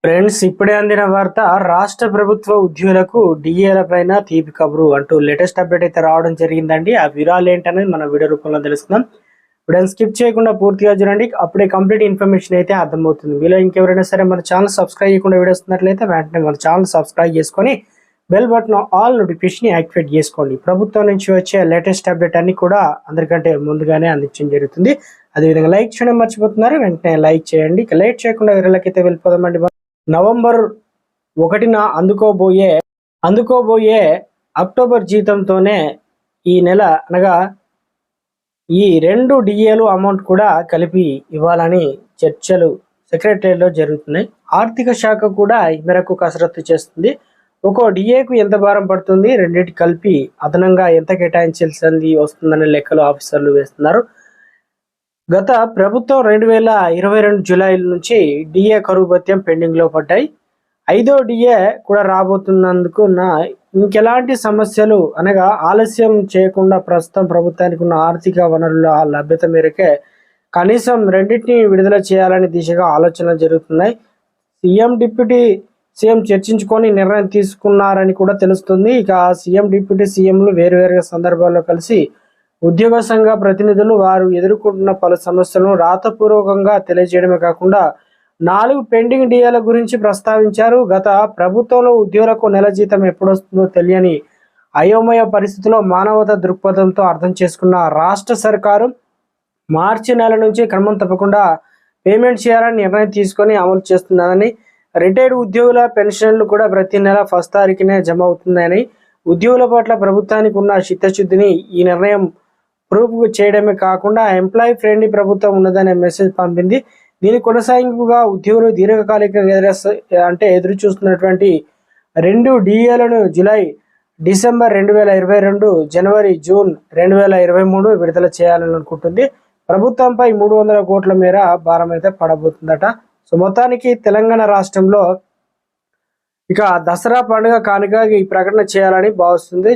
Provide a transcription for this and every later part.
Friends, ఇప్పుడే అందిన వార్త. రాష్ట్ర ప్రభుత్వ ఉద్యోగులకు డిఏల పైన తీపి కబురు అంటూ లేటెస్ట్ అప్డేట్ అయితే రావడం జరిగిందండి. ఆ వివరాలు ఏంటనేది మన వీడియో రూపంలో తెలుసుకుందాం. వీడియోని స్కిప్ చేయకుండా పూర్తిగా చూడండి. అప్పుడే కంప్లీట్ ఇన్ఫర్మేషన్ అయితే అర్థమవుతుంది. మీలో ఇంకెవరైనా సరే మన ఛానల్ సబ్స్క్రైబ్ చేయకుండా వీడియో వస్తున్నట్లయితే వెంటనే మన ఛానల్ సబ్స్క్రైబ్ చేసుకొని bell button all notification activate చేసుకోండి. ప్రభుత్వం నుంచి వచ్చే లేటెస్ట్ అప్డేట్ అన్ని కూడా అందరికంటే ముందుగానే అందించడం జరుగుతుంది. అదేవిధంగా లైక్ చేయడం మర్చిపోతున్నారు, వెంటనే లైక్ చేయండి. లేట్ చేయకుండా వీళ్ళకైతే వెళ్ళిపోదామండి. నవంబర్ 1న అందుకోబోయే అక్టోబర్ జీతంతోనే ఈ నెల అనగా ఈ 2 డిఏలు అమౌంట్ కూడా కలిపి ఇవ్వాలని చర్చలు సెక్రటరీలో జరుగుతున్నాయి. ఆర్థిక శాఖ కూడా ఈ మేరకు కసరత్తు చేస్తుంది. ఒక్కో డిఏకు ఎంత భారం పడుతుంది, రెండింటి కలిపి అదనంగా ఎంత కేటాయించాల్సింది వస్తుందనే లెక్కలు ఆఫీసర్లు వేస్తున్నారు. గత ప్రభుత్వం 2022 జూలై నుంచి డిఏ కరువు భత్యం పెండింగ్లో పడ్డాయి. 5వ డిఏ కూడా రాబోతున్నందుకు ఇంకెలాంటి సమస్యలు అనగా ఆలస్యం చేయకుండా ప్రస్తుతం ప్రభుత్వానికి ఉన్న ఆర్థిక వనరుల లభ్యత మేరకే కనీసం రెండింటిని విడుదల చేయాలని దిశగా ఆలోచనలు జరుగుతున్నాయి. సీఎం డిప్యూటీ సీఎం చర్చించుకొని నిర్ణయం తీసుకున్నారని కూడా తెలుస్తుంది. ఇక సీఎం డిప్యూటీ సీఎంలు వేరువేరుగా సందర్భాల్లో కలిసి ఉద్యోగ సంఘ ప్రతినిధులు వారు ఎదుర్కొంటున్న పలు సమస్యలను రాతపూర్వకంగా తెలియజేయడమే కాకుండా 4 పెండింగ్ డిఏల గురించి ప్రస్తావించారు. గత ప్రభుత్వంలో ఉద్యోగులకు నెల జీతం ఎప్పుడొస్తుందో తెలియని అయోమయ పరిస్థితిలో మానవతా దృక్పథంతో అర్థం చేసుకున్న రాష్ట్ర సర్కారు మార్చి నెల నుంచి క్రమం తప్పకుండా పేమెంట్ చేయాలని నిర్ణయం తీసుకొని అమలు చేస్తుందని, రిటైర్డ్ ఉద్యోగుల పెన్షన్లు కూడా ప్రతి నెల 1 తారీఖునే జమ అవుతుందని, ఉద్యోగుల పట్ల ప్రభుత్వానికి ఉన్న చిత్తశుద్ధిని ఈ నిర్ణయం ప్రూఫ్ చేయడమే కాకుండా ఎంప్లాయీ ఫ్రెండ్లీ ప్రభుత్వం ఉన్నదనే మెసేజ్ పంపింది. దీని కొనసాగింపుగా ఉద్యోగులు దీర్ఘకాలికంగా ఎదురు చూస్తున్నటువంటి 2 డిఏలను డిసెంబర్ 2022, జనవరి జూన్ 2023 విడుదల చేయాలని అనుకుంటుంది. ప్రభుత్వంపై 300 కోట్ల మేర భారం అయితే పడబోతుందట. సో మొత్తానికి తెలంగాణ రాష్ట్రంలో ఇక దసరా పండుగ కానుక ఈ ప్రకటన చేయాలని భావిస్తుంది.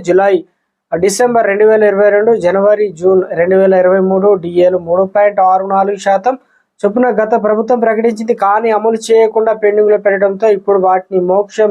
డిసెంబర్ 2022, జనవరి జూన్ 2023 డిఏలు 3.64% చొప్పున గత ప్రభుత్వం ప్రకటించింది. కానీ అమలు చేయకుండా పెండింగ్లో పెట్టడంతో ఇప్పుడు వాటిని మోక్షం